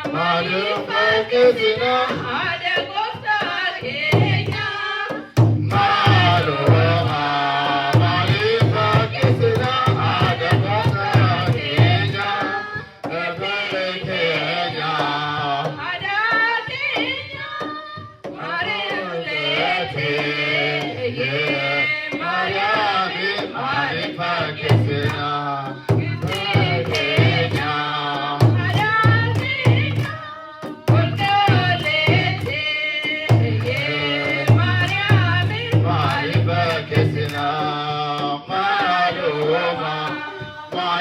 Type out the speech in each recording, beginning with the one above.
Malifakisina Adegota Kenya Maloma Malifakisina Adegota Kenya Ebele Kenya Ada Kenya Marilete Ye Mariami Malifakisina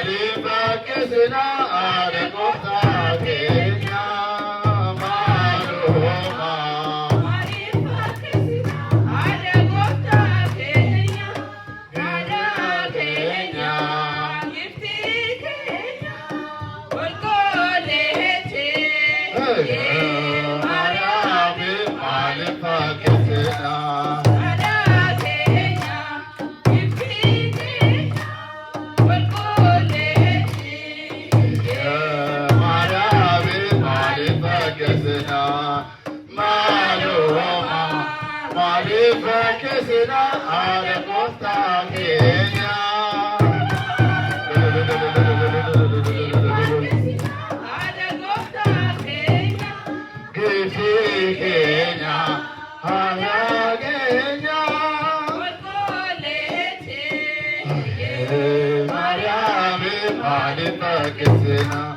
Malifakisina Adegota Kenya Maloma Malifakisina Adegota Kenya Ada Kenya Gifti Kenya Olkolete Mariami Malifakisina Malifakisina Adegota Kenya Adegota Kenya Gifti Kenya Ada Kenya Olkolete Mariami Malifakisina